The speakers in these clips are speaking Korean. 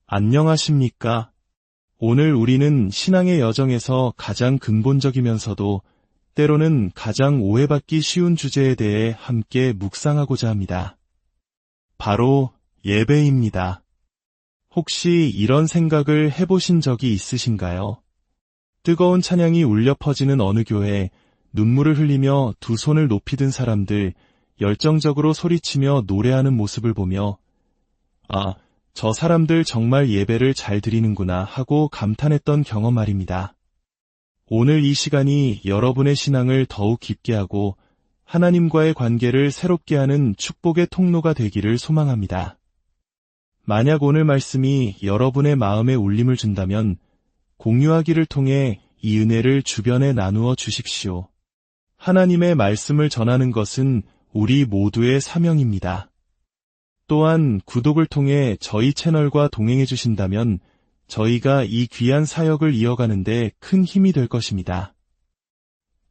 안녕하십니까? 오늘 우리는 신앙의 여정에서 가장 근본적이면서도 때로는 가장 오해받기 쉬운 주제에 대해 함께 묵상하고자 합니다. 바로 예배입니다. 혹시 이런 생각을 해보신 적이 있으신가요? 뜨거운 찬양이 울려 퍼지는 어느 교회에 눈물을 흘리며 두 손을 높이 든 사람들, 열정적으로 소리치며 노래하는 모습을 보며 저 사람들 정말 예배를 잘 드리는구나 하고 감탄했던 경험 말입니다. 오늘 이 시간이 여러분의 신앙을 더욱 깊게 하고 하나님과의 관계를 새롭게 하는 축복의 통로가 되기를 소망합니다. 만약 오늘 말씀이 여러분의 마음에 울림을 준다면 공유하기를 통해 이 은혜를 주변에 나누어 주십시오. 하나님의 말씀을 전하는 것은 우리 모두의 사명입니다. 또한 구독을 통해 저희 채널과 동행해 주신다면 저희가 이 귀한 사역을 이어가는 데 큰 힘이 될 것입니다.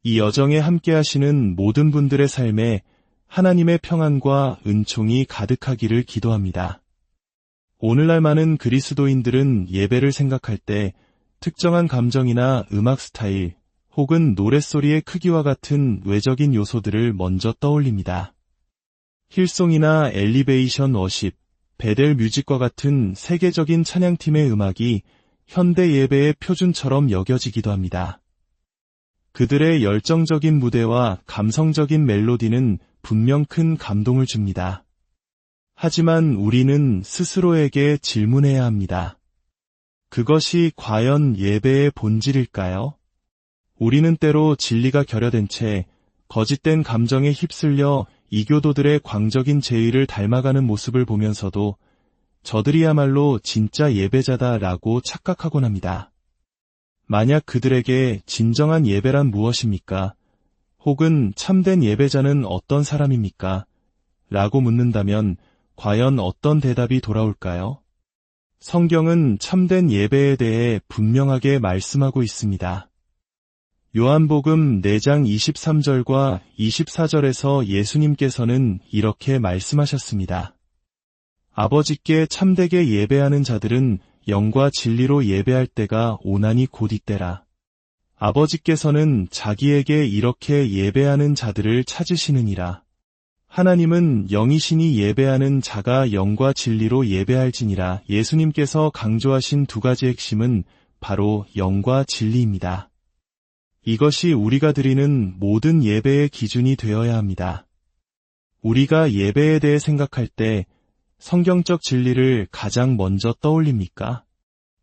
이 여정에 함께 하시는 모든 분들의 삶에 하나님의 평안과 은총이 가득하기를 기도합니다. 오늘날 많은 그리스도인들은 예배를 생각할 때 특정한 감정이나 음악 스타일 혹은 노랫소리의 크기와 같은 외적인 요소들을 먼저 떠올립니다. 힐송이나 엘리베이션 워십, 베델 뮤직과 같은 세계적인 찬양팀의 음악이 현대 예배의 표준처럼 여겨지기도 합니다. 그들의 열정적인 무대와 감성적인 멜로디는 분명 큰 감동을 줍니다. 하지만 우리는 스스로에게 질문해야 합니다. 그것이 과연 예배의 본질일까요? 우리는 때로 진리가 결여된 채 거짓된 감정에 휩쓸려 이교도들의 광적인 제의를 닮아가는 모습을 보면서도 저들이야말로 진짜 예배자다라고 착각하곤 합니다. 만약 그들에게 진정한 예배란 무엇입니까? 혹은 참된 예배자는 어떤 사람입니까? 라고 묻는다면 과연 어떤 대답이 돌아올까요? 성경은 참된 예배에 대해 분명하게 말씀하고 있습니다. 요한복음 4장 23절과 24절에서 예수님께서는 이렇게 말씀하셨습니다. 아버지께 참되게 예배하는 자들은 영과 진리로 예배할 때가 오나니 곧 이때라. 아버지께서는 자기에게 이렇게 예배하는 자들을 찾으시느니라. 하나님은 영이시니 예배하는 자가 영과 진리로 예배할지니라. 예수님께서 강조하신 두 가지 핵심은 바로 영과 진리입니다. 이것이 우리가 드리는 모든 예배의 기준이 되어야 합니다. 우리가 예배에 대해 생각할 때 성경적 진리를 가장 먼저 떠올립니까?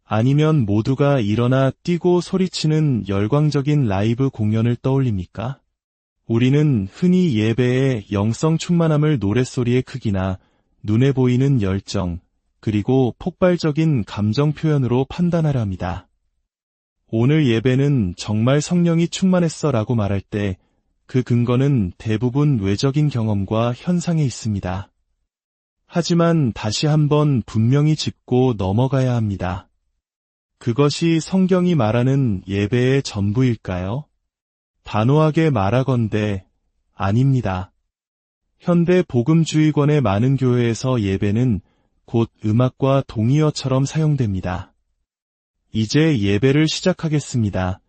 아니면 모두가 일어나 뛰고 소리치는 열광적인 라이브 공연을 떠올립니까? 우리는 흔히 예배의 영성 충만함을 노랫소리의 크기나 눈에 보이는 열정, 그리고 폭발적인 감정 표현으로 판단하려 합니다. 오늘 예배는 정말 성령이 충만했어 라고 말할 때 그 근거는 대부분 외적인 경험과 현상에 있습니다. 하지만 다시 한번 분명히 짚고 넘어가야 합니다. 그것이 성경이 말하는 예배의 전부일까요? 단호하게 말하건대 아닙니다. 현대 복음주의권의 많은 교회에서 예배는 곧 음악과 동의어처럼 사용됩니다. 이제 예배를 시작하겠습니다.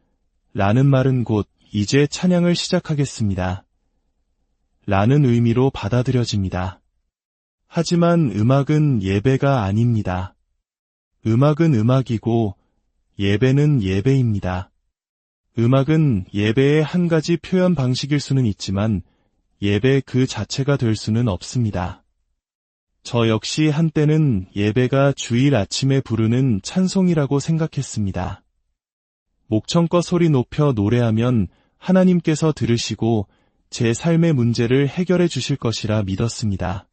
라는 말은 곧 이제 찬양을 시작하겠습니다. 라는 의미로 받아들여집니다. 하지만 음악은 예배가 아닙니다. 음악은 음악이고 예배는 예배입니다. 음악은 예배의 한 가지 표현 방식일 수는 있지만 예배 그 자체가 될 수는 없습니다. 저 역시 한때는 예배가 주일 아침에 부르는 찬송이라고 생각했습니다. 목청껏 소리 높여 노래하면 하나님께서 들으시고 제 삶의 문제를 해결해 주실 것이라 믿었습니다.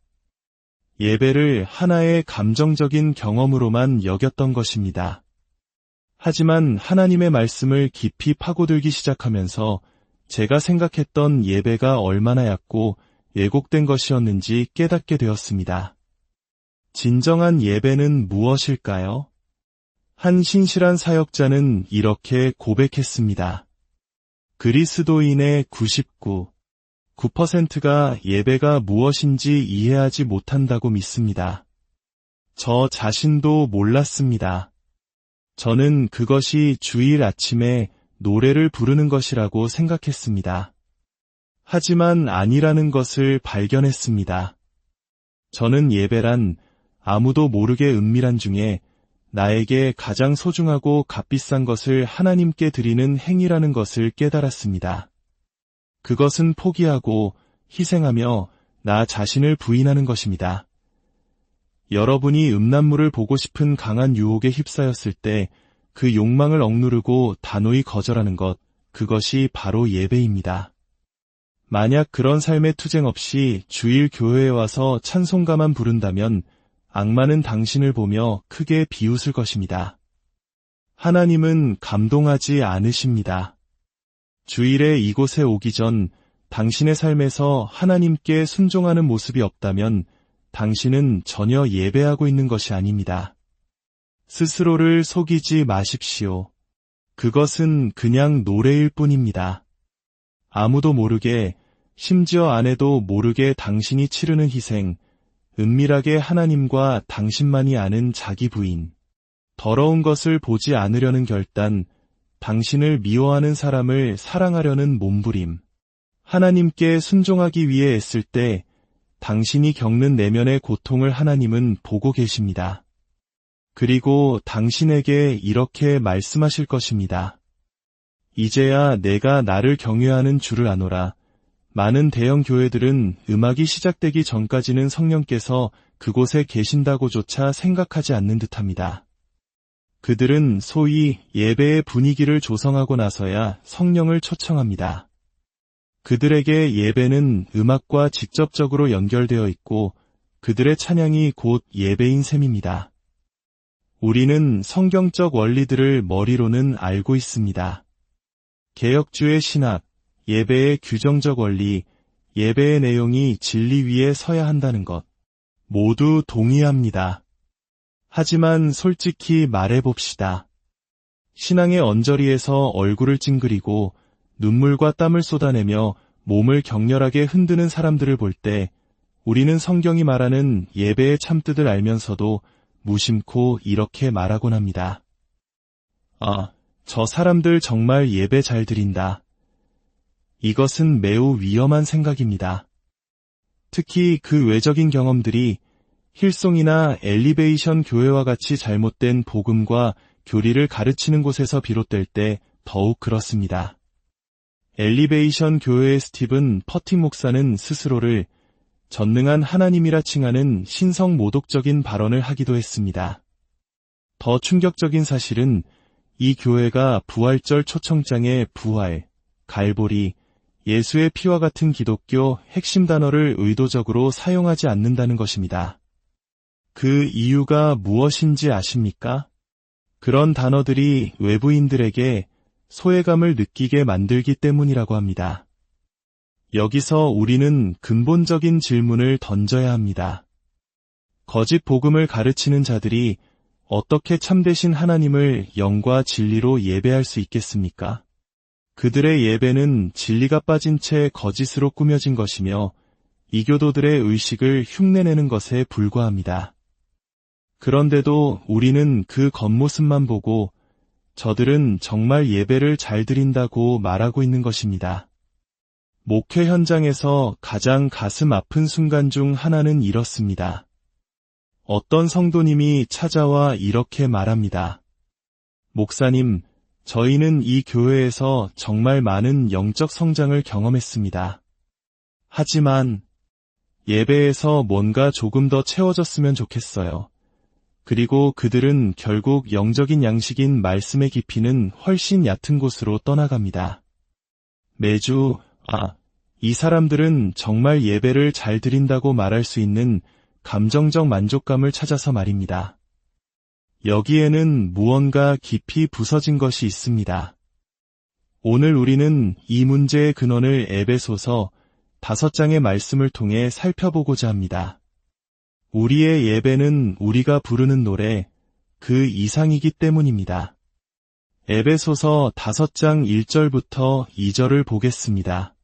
예배를 하나의 감정적인 경험으로만 여겼던 것입니다. 하지만 하나님의 말씀을 깊이 파고들기 시작하면서 제가 생각했던 예배가 얼마나 얕고 왜곡된 것이었는지 깨닫게 되었습니다. 진정한 예배는 무엇일까요? 한 신실한 사역자는 이렇게 고백했습니다. 그리스도인의 9%가 예배가 무엇인지 이해하지 못한다고 믿습니다. 저 자신도 몰랐습니다. 저는 그것이 주일 아침에 노래를 부르는 것이라고 생각했습니다. 하지만 아니라는 것을 발견했습니다. 저는 예배란 아무도 모르게 은밀한 중에 나에게 가장 소중하고 값비싼 것을 하나님께 드리는 행위라는 것을 깨달았습니다. 그것은 포기하고 희생하며 나 자신을 부인하는 것입니다. 여러분이 음란물을 보고 싶은 강한 유혹에 휩싸였을 때 그 욕망을 억누르고 단호히 거절하는 것, 그것이 바로 예배입니다. 만약 그런 삶의 투쟁 없이 주일 교회에 와서 찬송가만 부른다면 악마는 당신을 보며 크게 비웃을 것입니다. 하나님은 감동하지 않으십니다. 주일에 이곳에 오기 전 당신의 삶에서 하나님께 순종하는 모습이 없다면 당신은 전혀 예배하고 있는 것이 아닙니다. 스스로를 속이지 마십시오. 그것은 그냥 노래일 뿐입니다. 아무도 모르게, 심지어 아내도 모르게 당신이 치르는 희생, 은밀하게 하나님과 당신만이 아는 자기 부인, 더러운 것을 보지 않으려는 결단, 당신을 미워하는 사람을 사랑하려는 몸부림, 하나님께 순종하기 위해 애쓸 때 당신이 겪는 내면의 고통을 하나님은 보고 계십니다. 그리고 당신에게 이렇게 말씀하실 것입니다. 이제야 내가 나를 경외하는 줄을 아노라. 많은 대형 교회들은 음악이 시작되기 전까지는 성령께서 그곳에 계신다고조차 생각하지 않는 듯합니다. 그들은 소위 예배의 분위기를 조성하고 나서야 성령을 초청합니다. 그들에게 예배는 음악과 직접적으로 연결되어 있고 그들의 찬양이 곧 예배인 셈입니다. 우리는 성경적 원리들을 머리로는 알고 있습니다. 개혁주의 신학, 예배의 규정적 원리, 예배의 내용이 진리 위에 서야 한다는 것, 모두 동의합니다. 하지만 솔직히 말해봅시다. 신앙의 언저리에서 얼굴을 찡그리고 눈물과 땀을 쏟아내며 몸을 격렬하게 흔드는 사람들을 볼 때 우리는 성경이 말하는 예배의 참뜻을 알면서도 무심코 이렇게 말하곤 합니다. 아, 저 사람들 정말 예배 잘 드린다. 이것은 매우 위험한 생각입니다. 특히 그 외적인 경험들이 힐송이나 엘리베이션 교회와 같이 잘못된 복음과 교리를 가르치는 곳에서 비롯될 때 더욱 그렇습니다. 엘리베이션 교회의 스티븐 퍼팅 목사는 스스로를 전능한 하나님이라 칭하는 신성 모독적인 발언을 하기도 했습니다. 더 충격적인 사실은 이 교회가 부활절 초청장에 부활, 갈보리, 예수의 피와 같은 기독교 핵심 단어를 의도적으로 사용하지 않는다는 것입니다. 그 이유가 무엇인지 아십니까? 그런 단어들이 외부인들에게 소외감을 느끼게 만들기 때문이라고 합니다. 여기서 우리는 근본적인 질문을 던져야 합니다. 거짓 복음을 가르치는 자들이 어떻게 참되신 하나님을 영과 진리로 예배할 수 있겠습니까? 그들의 예배는 진리가 빠진 채 거짓으로 꾸며진 것이며 이교도들의 의식을 흉내내는 것에 불과합니다. 그런데도 우리는 그 겉모습만 보고 저들은 정말 예배를 잘 드린다고 말하고 있는 것입니다. 목회 현장에서 가장 가슴 아픈 순간 중 하나는 이렇습니다. 어떤 성도님이 찾아와 이렇게 말합니다. 목사님, 저희는 이 교회에서 정말 많은 영적 성장을 경험했습니다. 하지만 예배에서 뭔가 조금 더 채워졌으면 좋겠어요. 그리고 그들은 결국 영적인 양식인 말씀의 깊이는 훨씬 얕은 곳으로 떠나갑니다. 매주 이 사람들은 정말 예배를 잘 드린다고 말할 수 있는 감정적 만족감을 찾아서 말입니다. 여기에는 무언가 깊이 부서진 것이 있습니다. 오늘 우리는 이 문제의 근원을 에베소서 5장의 말씀을 통해 살펴보고자 합니다. 우리의 예배는 우리가 부르는 노래, 그 이상이기 때문입니다. 에베소서 5장 1절부터 2절을 보겠습니다.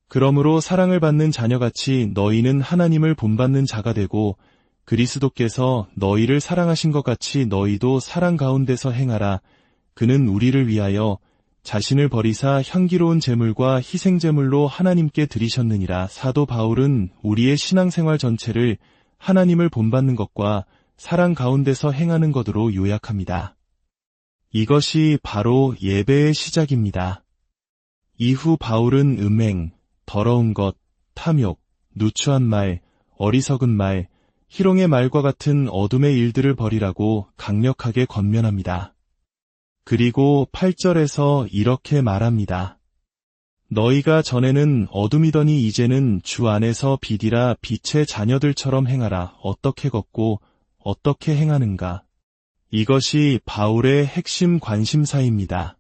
그러므로 사랑을 받는 자녀같이 너희는 하나님을 본받는 자가 되고 그리스도께서 너희를 사랑하신 것 같이 너희도 사랑 가운데서 행하라. 그는 우리를 위하여 자신을 버리사 향기로운 제물과 희생제물로 하나님께 드리셨느니라. 사도 바울은 우리의 신앙생활 전체를 하나님을 본받는 것과 사랑 가운데서 행하는 것으로 요약합니다. 이것이 바로 예배의 시작입니다. 이후 바울은 음행, 더러운 것, 탐욕, 누추한 말, 어리석은 말, 희롱의 말과 같은 어둠의 일들을 버리라고 강력하게 권면합니다. 그리고 8절에서 이렇게 말합니다. 너희가 전에는 어둠이더니 이제는 주 안에서 빛이라. 빛의 자녀들처럼 행하라. 어떻게 걷고 어떻게 행하는가. 이것이 바울의 핵심 관심사입니다.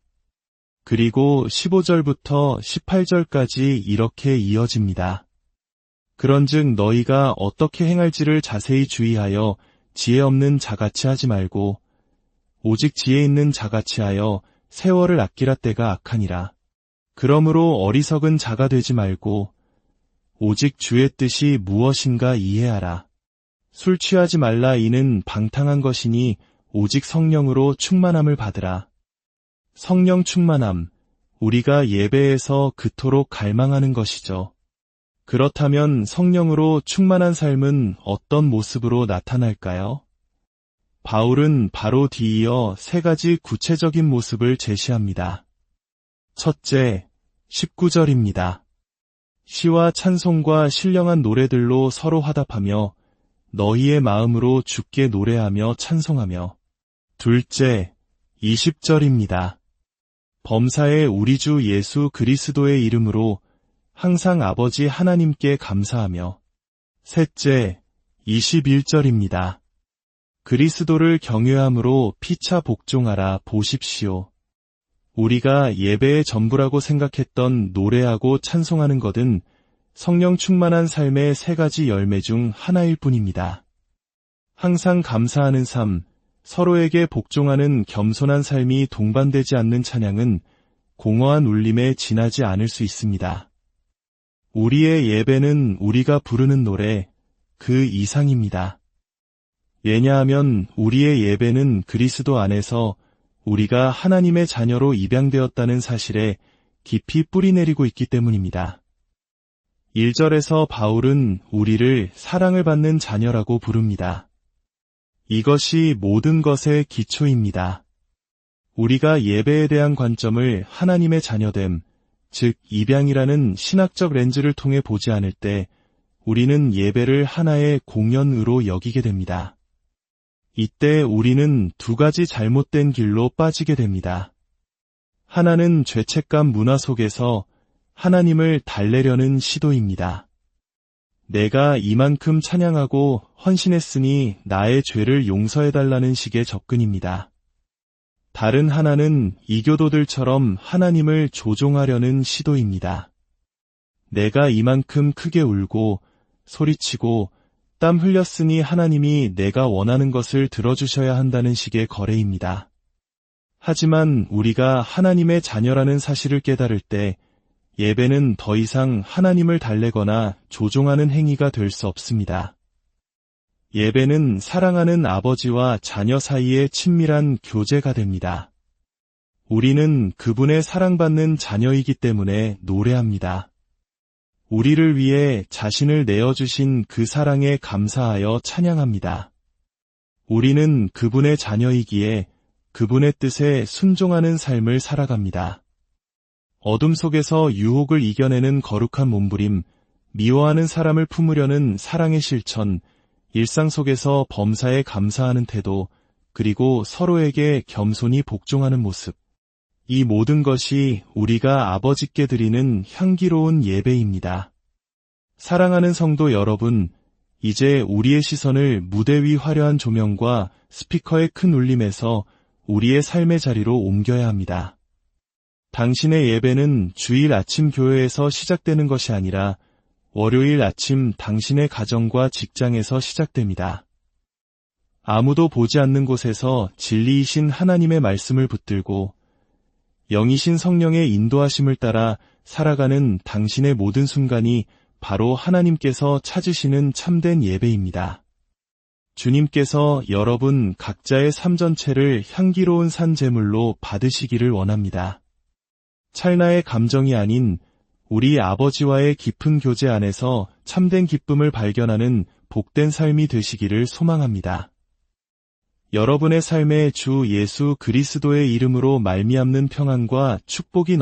그리고 15절부터 18절까지 이렇게 이어집니다. 그런즉 너희가 어떻게 행할지를 자세히 주의하여 지혜 없는 자같이 하지 말고 오직 지혜 있는 자같이 하여 세월을 아끼라. 때가 악하니라. 그러므로 어리석은 자가 되지 말고 오직 주의 뜻이 무엇인가 이해하라. 술 취하지 말라. 이는 방탕한 것이니 오직 성령으로 충만함을 받으라. 성령 충만함, 우리가 예배에서 그토록 갈망하는 것이죠. 그렇다면 성령으로 충만한 삶은 어떤 모습으로 나타날까요? 바울은 바로 뒤이어 3가지 구체적인 모습을 제시합니다. 첫째, 19절입니다. 시와 찬송과 신령한 노래들로 서로 화답하며 너희의 마음으로 주께 노래하며 찬송하며. 둘째, 20절입니다. 범사에 우리 주 예수 그리스도의 이름으로 항상 아버지 하나님께 감사하며. 셋째, 21절입니다. 그리스도를 경외함으로 피차 복종하라. 보십시오. 우리가 예배의 전부라고 생각했던 노래하고 찬송하는 것은 성령 충만한 삶의 3가지 열매 중 하나일 뿐입니다. 항상 감사하는 삶, 서로에게 복종하는 겸손한 삶이 동반되지 않는 찬양은 공허한 울림에 지나지 않을 수 있습니다. 우리의 예배는 우리가 부르는 노래, 그 이상입니다. 왜냐하면 우리의 예배는 그리스도 안에서 우리가 하나님의 자녀로 입양되었다는 사실에 깊이 뿌리내리고 있기 때문입니다. 1절에서 바울은 우리를 사랑을 받는 자녀라고 부릅니다. 이것이 모든 것의 기초입니다. 우리가 예배에 대한 관점을 하나님의 자녀됨, 즉 입양이라는 신학적 렌즈를 통해 보지 않을 때 우리는 예배를 하나의 공연으로 여기게 됩니다. 이때 우리는 2가지 잘못된 길로 빠지게 됩니다. 하나는 죄책감 문화 속에서 하나님을 달래려는 시도입니다. 내가 이만큼 찬양하고 헌신했으니 나의 죄를 용서해달라는 식의 접근입니다. 다른 하나는 이교도들처럼 하나님을 조종하려는 시도입니다. 내가 이만큼 크게 울고 소리치고 땀 흘렸으니 하나님이 내가 원하는 것을 들어주셔야 한다는 식의 거래입니다. 하지만 우리가 하나님의 자녀라는 사실을 깨달을 때 예배는 더 이상 하나님을 달래거나 조종하는 행위가 될 수 없습니다. 예배는 사랑하는 아버지와 자녀 사이의 친밀한 교제가 됩니다. 우리는 그분의 사랑받는 자녀이기 때문에 노래합니다. 우리를 위해 자신을 내어주신 그 사랑에 감사하여 찬양합니다. 우리는 그분의 자녀이기에 그분의 뜻에 순종하는 삶을 살아갑니다. 어둠 속에서 유혹을 이겨내는 거룩한 몸부림, 미워하는 사람을 품으려는 사랑의 실천, 일상 속에서 범사에 감사하는 태도, 그리고 서로에게 겸손히 복종하는 모습. 이 모든 것이 우리가 아버지께 드리는 향기로운 예배입니다. 사랑하는 성도 여러분, 이제 우리의 시선을 무대 위 화려한 조명과 스피커의 큰 울림에서 우리의 삶의 자리로 옮겨야 합니다. 당신의 예배는 주일 아침 교회에서 시작되는 것이 아니라 월요일 아침 당신의 가정과 직장에서 시작됩니다. 아무도 보지 않는 곳에서 진리이신 하나님의 말씀을 붙들고 영이신 성령의 인도하심을 따라 살아가는 당신의 모든 순간이 바로 하나님께서 찾으시는 참된 예배입니다. 주님께서 여러분 각자의 삶 전체를 향기로운 산 제물로 받으시기를 원합니다. 찰나의 감정이 아닌 우리 아버지와의 깊은 교제 안에서 참된 기쁨을 발견하는 복된 삶이 되시기를 소망합니다. 여러분의 삶에 주 예수 그리스도의 이름으로 말미암는 평안과 축복이